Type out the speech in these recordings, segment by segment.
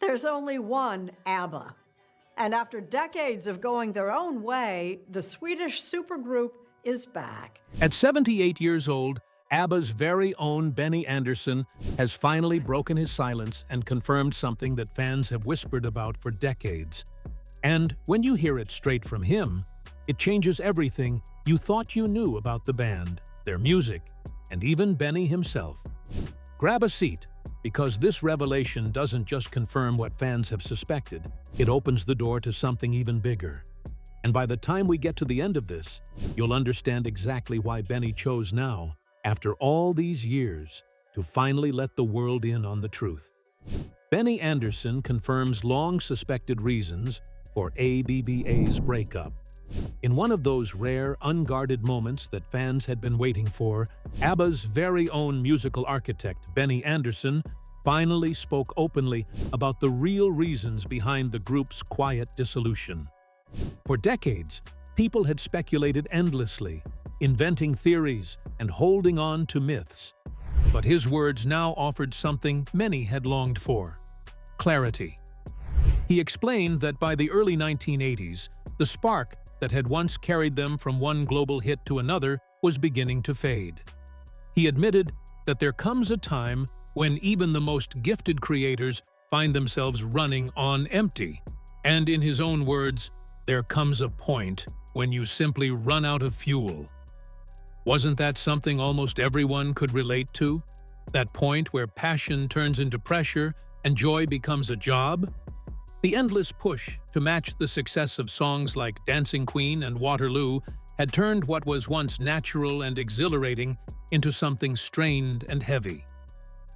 There's only one ABBA. And after decades of going their own way, the Swedish supergroup is back. At 78 years old, ABBA's very own Benny Andersson has finally broken his silence and confirmed something that fans have whispered about for decades. And when you hear it straight from him, it changes everything you thought you knew about the band, their music, and even Benny himself. Grab a seat, because this revelation doesn't just confirm what fans have suspected, it opens the door to something even bigger. And by the time we get to the end of this, you'll understand exactly why Benny chose now, after all these years, to finally let the world in on the truth. Benny Andersson confirms long-suspected reasons for ABBA's breakup. In one of those rare, unguarded moments that fans had been waiting for, ABBA's very own musical architect, Benny Andersson, finally spoke openly about the real reasons behind the group's quiet dissolution. For decades, people had speculated endlessly, inventing theories and holding on to myths. But his words now offered something many had longed for: clarity. He explained that by the early 1980s, the spark that had once carried them from one global hit to another was beginning to fade. He admitted that there comes a time when even the most gifted creators find themselves running on empty. And in his own words, there comes a point when you simply run out of fuel. Wasn't that something almost everyone could relate to? That point where passion turns into pressure and joy becomes a job? The endless push to match the success of songs like Dancing Queen and Waterloo had turned what was once natural and exhilarating into something strained and heavy.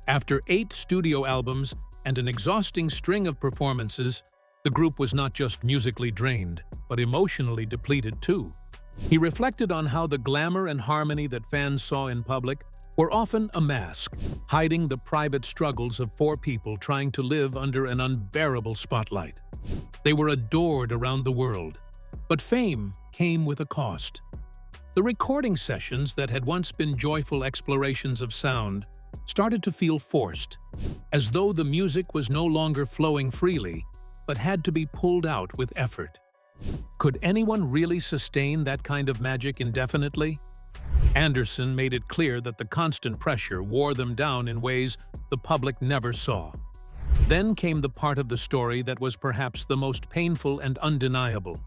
After 8 studio albums and an exhausting string of performances, the group was not just musically drained, but emotionally depleted too. He reflected on how the glamour and harmony that fans saw in public were often a mask, hiding the private struggles of 4 people trying to live under an unbearable spotlight. They were adored around the world, but fame came with a cost. The recording sessions that had once been joyful explorations of sound started to feel forced, as though the music was no longer flowing freely, but had to be pulled out with effort. Could anyone really sustain that kind of magic indefinitely? Andersson made it clear that the constant pressure wore them down in ways the public never saw. Then came the part of the story that was perhaps the most painful and undeniable: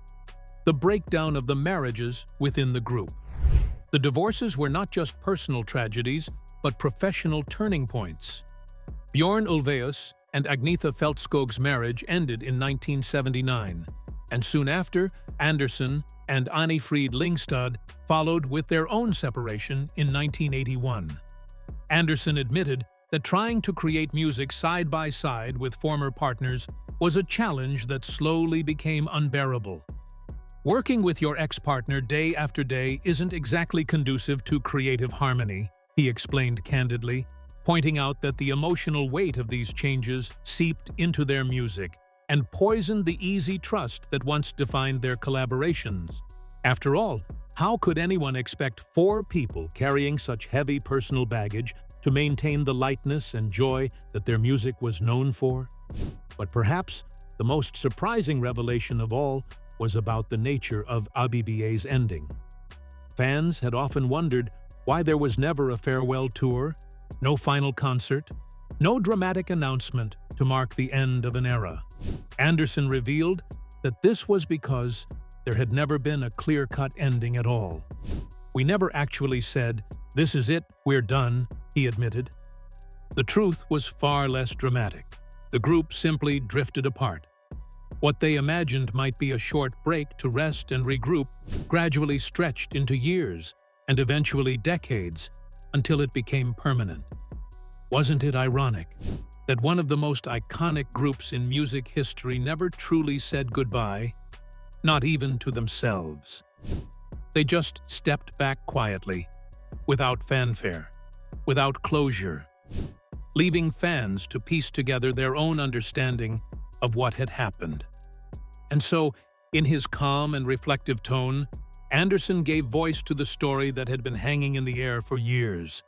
the breakdown of the marriages within the group. The divorces were not just personal tragedies, but professional turning points. Bjorn Ulvaeus and Agnetha Fältskog's marriage ended in 1979, and soon after, Andersson and Anni-Frid Lyngstad followed with their own separation in 1981. Andersson admitted that trying to create music side by side with former partners was a challenge that slowly became unbearable. Working with your ex-partner day after day isn't exactly conducive to creative harmony, he explained candidly, pointing out that the emotional weight of these changes seeped into their music and poisoned the easy trust that once defined their collaborations. After all, how could anyone expect 4 people carrying such heavy personal baggage to maintain the lightness and joy that their music was known for? But perhaps the most surprising revelation of all was about the nature of ABBA's ending. Fans had often wondered why there was never a farewell tour, no final concert, no dramatic announcement to mark the end of an era. Andersson revealed that this was because there had never been a clear-cut ending at all. "We never actually said, 'This is it, we're done,'" he admitted. The truth was far less dramatic. The group simply drifted apart. What they imagined might be a short break to rest and regroup gradually stretched into years and eventually decades until it became permanent. Wasn't it ironic that one of the most iconic groups in music history never truly said goodbye, not even to themselves? They just stepped back quietly, without fanfare, without closure, leaving fans to piece together their own understanding of what had happened. And so, in his calm and reflective tone, Andersson gave voice to the story that had been hanging in the air for years.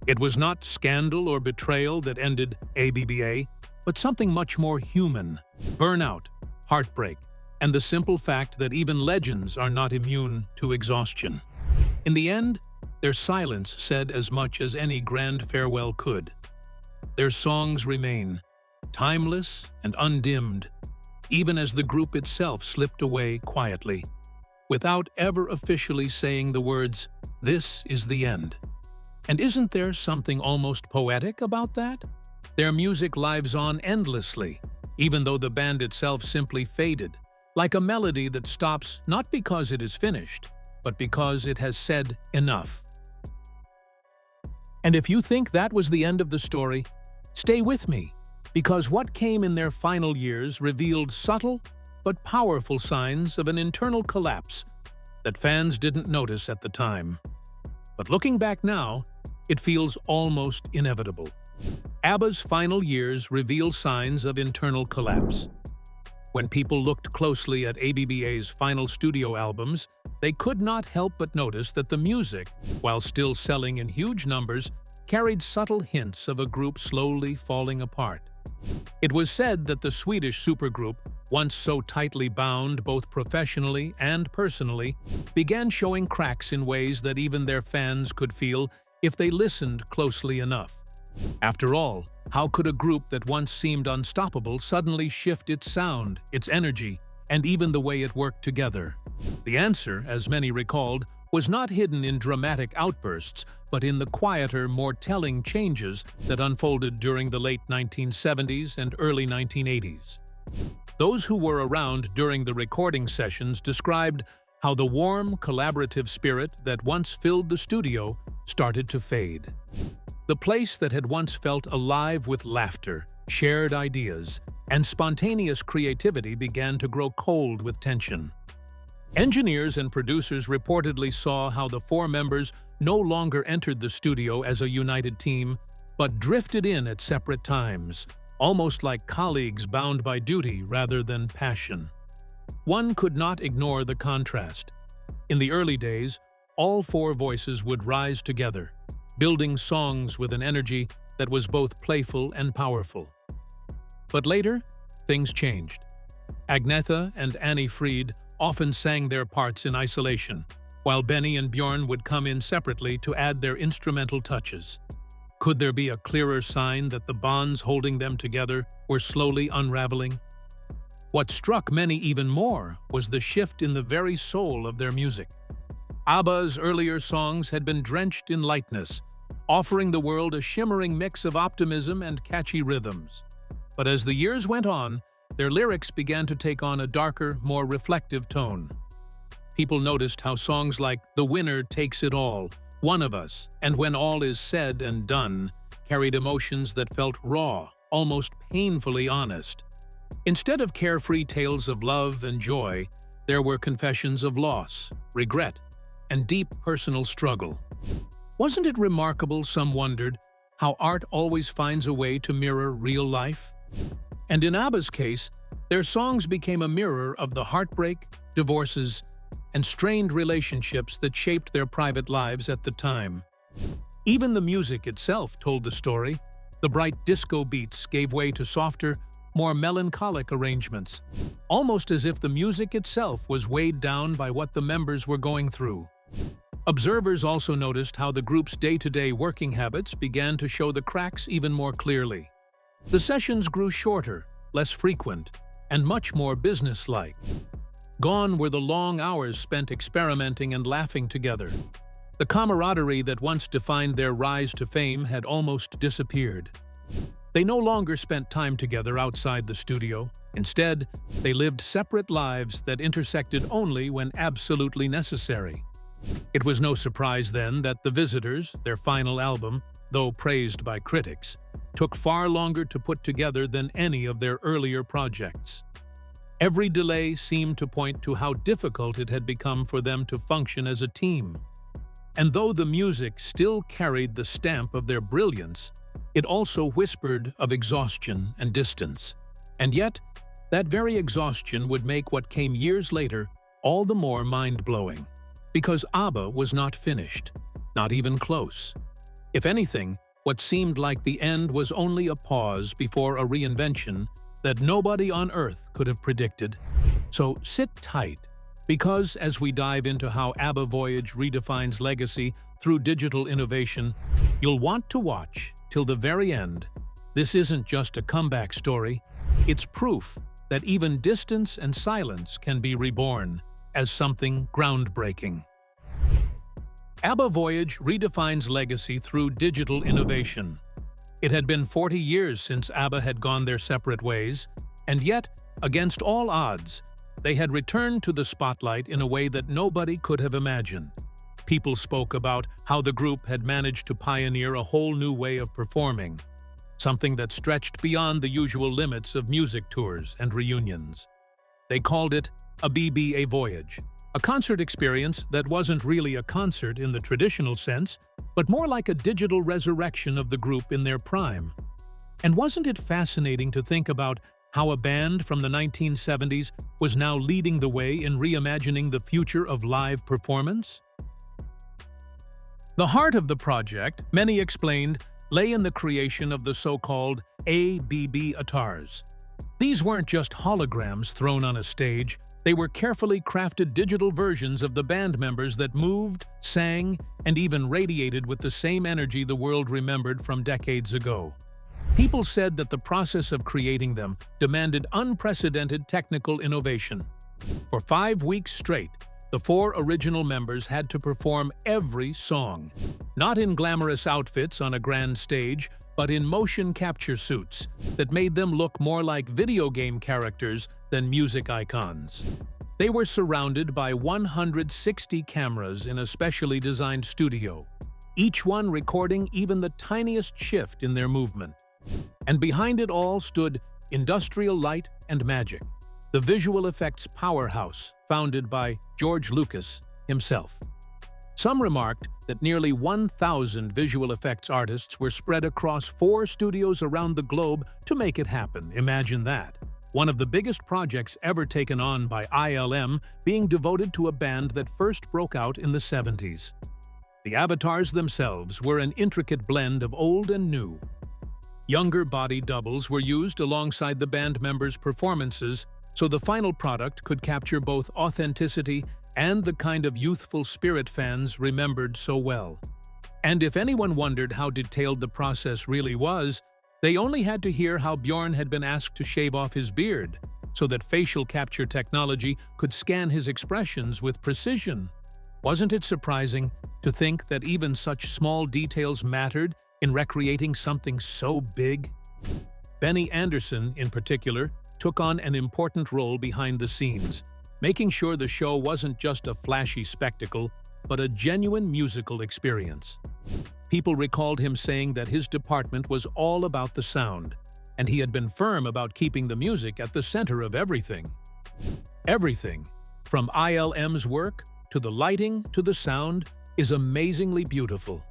It was not scandal or betrayal that ended ABBA, but something much more human: burnout, heartbreak, and the simple fact that even legends are not immune to exhaustion. In the end, their silence said as much as any grand farewell could. Their songs remain, timeless and undimmed, even as the group itself slipped away quietly, without ever officially saying the words, "This is the end." And isn't there something almost poetic about that? Their music lives on endlessly, even though the band itself simply faded, like a melody that stops not because it is finished, but because it has said enough. And if you think that was the end of the story, stay with me, because what came in their final years revealed subtle but powerful signs of an internal collapse that fans didn't notice at the time. But looking back now, it feels almost inevitable. ABBA's final years reveal signs of internal collapse. When people looked closely at ABBA's final studio albums, they could not help but notice that the music, while still selling in huge numbers, carried subtle hints of a group slowly falling apart. It was said that the Swedish supergroup, once so tightly bound both professionally and personally, began showing cracks in ways that even their fans could feel if they listened closely enough. After all, how could a group that once seemed unstoppable suddenly shift its sound, its energy, and even the way it worked together? The answer, as many recalled, was not hidden in dramatic outbursts, but in the quieter, more telling changes that unfolded during the late 1970s and early 1980s. Those who were around during the recording sessions described how the warm, collaborative spirit that once filled the studio started to fade. The place that had once felt alive with laughter, shared ideas, and spontaneous creativity began to grow cold with tension. Engineers and producers reportedly saw how the four members no longer entered the studio as a united team, but drifted in at separate times, almost like colleagues bound by duty rather than passion. One could not ignore the contrast. In the early days, all four voices would rise together, building songs with an energy that was both playful and powerful. But later, things changed. Agnetha and Annie Fried often sang their parts in isolation, while Benny and Bjorn would come in separately to add their instrumental touches. Could there be a clearer sign that the bonds holding them together were slowly unraveling? What struck many even more was the shift in the very soul of their music. ABBA's earlier songs had been drenched in lightness, offering the world a shimmering mix of optimism and catchy rhythms. But as the years went on, their lyrics began to take on a darker, more reflective tone. People noticed how songs like "The Winner Takes It All," "One of Us," and "When All Is Said and Done" carried emotions that felt raw, almost painfully honest. Instead of carefree tales of love and joy, there were confessions of loss, regret, and deep personal struggle. Wasn't it remarkable, some wondered, how art always finds a way to mirror real life? And in ABBA's case, their songs became a mirror of the heartbreak, divorces, and strained relationships that shaped their private lives at the time. Even the music itself told the story. The bright disco beats gave way to softer, more melancholic arrangements, almost as if the music itself was weighed down by what the members were going through. Observers also noticed how the group's day-to-day working habits began to show the cracks even more clearly. The sessions grew shorter, less frequent, and much more businesslike. Gone were the long hours spent experimenting and laughing together. The camaraderie that once defined their rise to fame had almost disappeared. They no longer spent time together outside the studio. Instead, they lived separate lives that intersected only when absolutely necessary. It was no surprise then that The Visitors, their final album, though praised by critics, took far longer to put together than any of their earlier projects. Every delay seemed to point to how difficult it had become for them to function as a team. And though the music still carried the stamp of their brilliance, it also whispered of exhaustion and distance. And yet, that very exhaustion would make what came years later all the more mind-blowing. Because ABBA was not finished, not even close. If anything, What seemed like the end was only a pause before a reinvention that nobody on Earth could have predicted. So sit tight, because as we dive into how ABBA Voyage redefines legacy through digital innovation, you'll want to watch till the very end. This isn't just a comeback story, it's proof that even distance and silence can be reborn as something groundbreaking. ABBA Voyage redefines legacy through digital innovation. It had been 40 years since ABBA had gone their separate ways, and yet, against all odds, they had returned to the spotlight in a way that nobody could have imagined. People spoke about how the group had managed to pioneer a whole new way of performing, something that stretched beyond the usual limits of music tours and reunions. They called it ABBA Voyage, a concert experience that wasn't really a concert in the traditional sense, but more like a digital resurrection of the group in their prime. And wasn't it fascinating to think about how a band from the 1970s was now leading the way in reimagining the future of live performance? The heart of the project, many explained, lay in the creation of the so-called ABBA avatars. These weren't just holograms thrown on a stage, they were carefully crafted digital versions of the band members that moved, sang, and even radiated with the same energy the world remembered from decades ago. People said that the process of creating them demanded unprecedented technical innovation. For 5 weeks straight, the 4 original members had to perform every song, not in glamorous outfits on a grand stage, but in motion capture suits that made them look more like video game characters than music icons. They were surrounded by 160 cameras in a specially designed studio, each one recording even the tiniest shift in their movement. And behind it all stood Industrial Light and Magic, the visual effects powerhouse founded by George Lucas himself. Some remarked that nearly 1,000 visual effects artists were spread across 4 studios around the globe to make it happen. Imagine that. One of the biggest projects ever taken on by ILM being devoted to a band that first broke out in the 70s. The avatars themselves were an intricate blend of old and new. Younger body doubles were used alongside the band members' performances, so the final product could capture both authenticity and the kind of youthful spirit fans remembered so well. And if anyone wondered how detailed the process really was, they only had to hear how Bjorn had been asked to shave off his beard, so that facial capture technology could scan his expressions with precision. Wasn't it surprising to think that even such small details mattered in recreating something so big? Benny Andersson, in particular, took on an important role behind the scenes, making sure the show wasn't just a flashy spectacle, but a genuine musical experience. People recalled him saying that his department was all about the sound, and he had been firm about keeping the music at the center of everything. Everything, from ILM's work to the lighting to the sound, is amazingly beautiful.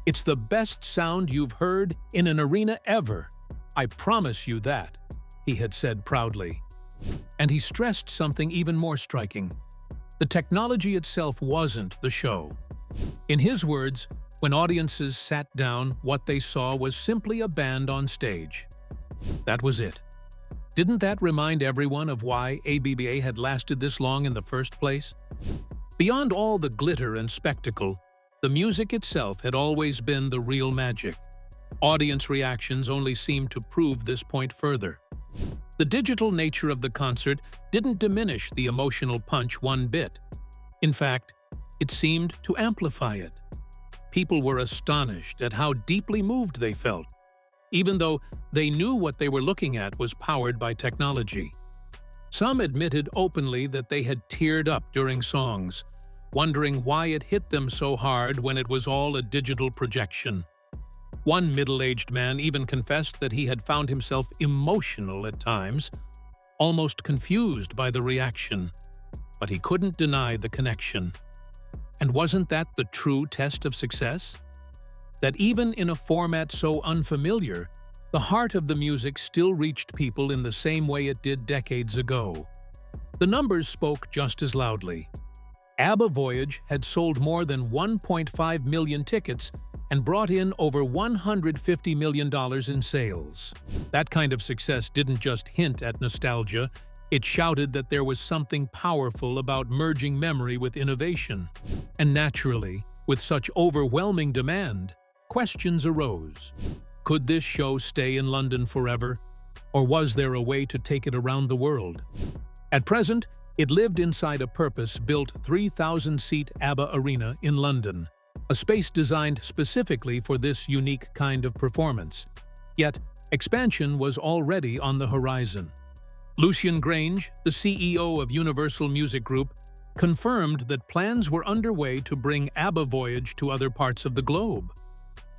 It's the best sound you've heard in an arena ever. I promise you that, he had said proudly. And he stressed something even more striking. The technology itself wasn't the show. In his words, when audiences sat down, what they saw was simply a band on stage. That was it. Didn't that remind everyone of why ABBA had lasted this long in the first place? Beyond all the glitter and spectacle, the music itself had always been the real magic. Audience reactions only seemed to prove this point further. The digital nature of the concert didn't diminish the emotional punch one bit. In fact, it seemed to amplify it. People were astonished at how deeply moved they felt, even though they knew what they were looking at was powered by technology. Some admitted openly that they had teared up during songs, wondering why it hit them so hard when it was all a digital projection. One middle-aged man even confessed that he had found himself emotional at times, almost confused by the reaction, but he couldn't deny the connection. And wasn't that the true test of success? That even in a format so unfamiliar, the heart of the music still reached people in the same way it did decades ago. The numbers spoke just as loudly. ABBA Voyage had sold more than 1.5 million tickets and brought in over $150 million in sales. That kind of success didn't just hint at nostalgia, it shouted that there was something powerful about merging memory with innovation. And naturally, with such overwhelming demand, questions arose. Could this show stay in London forever? Or was there a way to take it around the world? At present, it lived inside a purpose-built 3,000-seat ABBA Arena in London, a space designed specifically for this unique kind of performance. Yet, expansion was already on the horizon. Lucian Grange, the CEO of Universal Music Group, confirmed that plans were underway to bring ABBA Voyage to other parts of the globe.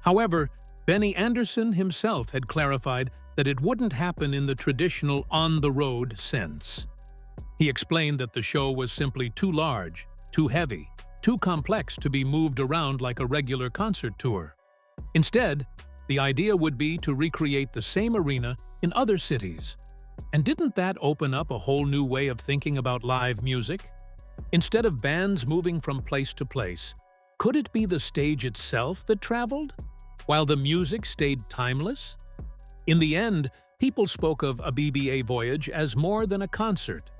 However, Benny Andersson himself had clarified that it wouldn't happen in the traditional on-the-road sense. He explained that the show was simply too large, too heavy, too complex to be moved around like a regular concert tour. Instead, the idea would be to recreate the same arena in other cities. And didn't that open up a whole new way of thinking about live music? Instead of bands moving from place to place, could it be the stage itself that traveled, while the music stayed timeless? In the end, people spoke of ABBA Voyage as more than a concert.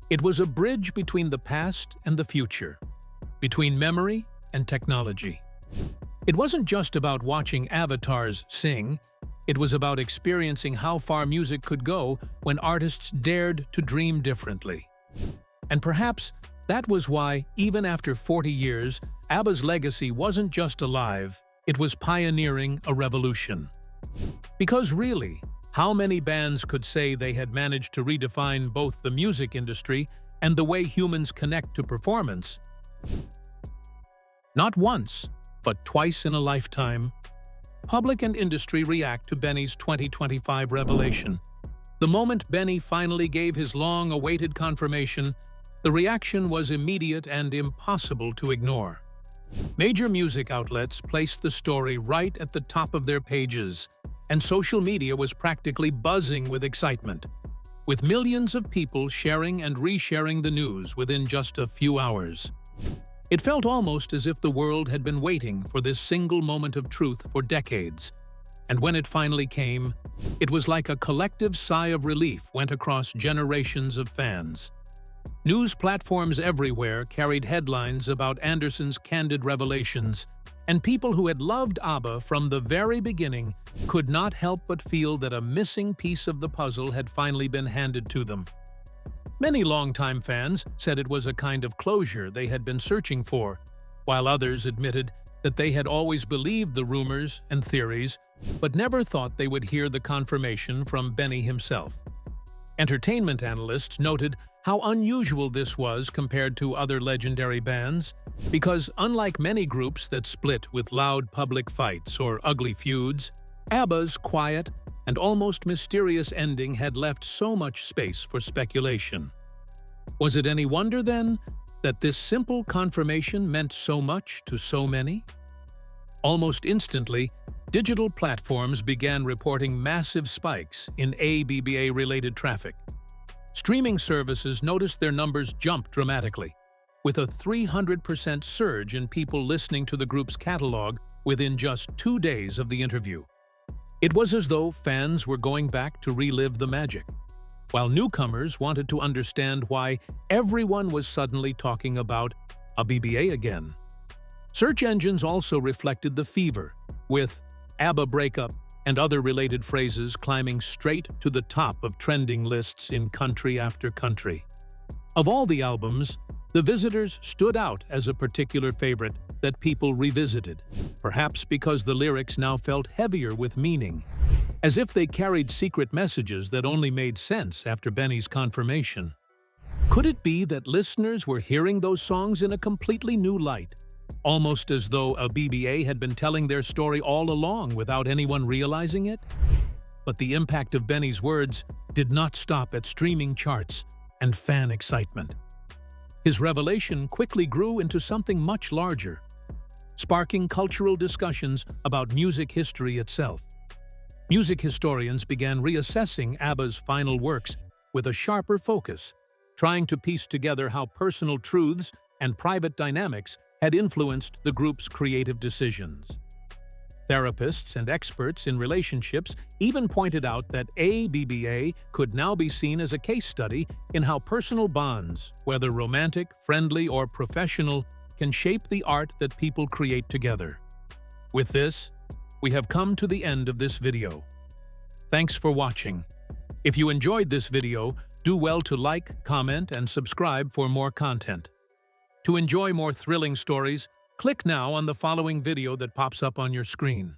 It was a bridge between the past and the future, between memory and technology. It wasn't just about watching avatars sing, it was about experiencing how far music could go when artists dared to dream differently. And perhaps that was why, even after 40 years, ABBA's legacy wasn't just alive, it was pioneering a revolution. Because really, how many bands could say they had managed to redefine both the music industry and the way humans connect to performance? Not once, but twice in a lifetime. Public and industry react to Benny's 2025 revelation. The moment Benny finally gave his long-awaited confirmation, the reaction was immediate and impossible to ignore. Major music outlets placed the story right at the top of their pages, and social media was practically buzzing with excitement, with millions of people sharing and resharing the news within just a few hours. It felt almost as if the world had been waiting for this single moment of truth for decades, and when it finally came, it was like a collective sigh of relief went across generations of fans. News platforms everywhere carried headlines about Andersson's candid revelations, and people who had loved ABBA from the very beginning could not help but feel that a missing piece of the puzzle had finally been handed to them. Many longtime fans said it was a kind of closure they had been searching for, while others admitted that they had always believed the rumors and theories, but never thought they would hear the confirmation from Benny himself. Entertainment analysts noted how unusual this was compared to other legendary bands, because unlike many groups that split with loud public fights or ugly feuds, ABBA's quiet and almost mysterious ending had left so much space for speculation. Was it any wonder, then, that this simple confirmation meant so much to so many? Almost instantly, digital platforms began reporting massive spikes in ABBA-related traffic. Streaming services noticed their numbers jump dramatically, with a 300% surge in people listening to the group's catalog within just 2 days of the interview. It was as though fans were going back to relive the magic, while newcomers wanted to understand why everyone was suddenly talking about ABBA again. Search engines also reflected the fever, with ABBA breakup and other related phrases climbing straight to the top of trending lists in country after country. Of all the albums, The Visitors stood out as a particular favorite that people revisited, perhaps because the lyrics now felt heavier with meaning, as if they carried secret messages that only made sense after Benny's confirmation. Could it be that listeners were hearing those songs in a completely new light, almost as though ABBA had been telling their story all along without anyone realizing it? But the impact of Benny's words did not stop at streaming charts and fan excitement. His revelation quickly grew into something much larger, sparking cultural discussions about music history itself. Music historians began reassessing ABBA's final works with a sharper focus, trying to piece together how personal truths and private dynamics had influenced the group's creative decisions. Therapists and experts in relationships even pointed out that ABBA could now be seen as a case study in how personal bonds, whether romantic, friendly, or professional, can shape the art that people create together. With this, we have come to the end of this video. Thanks for watching. If you enjoyed this video, do well to like, comment, and subscribe for more content. To enjoy more thrilling stories, click now on the following video that pops up on your screen.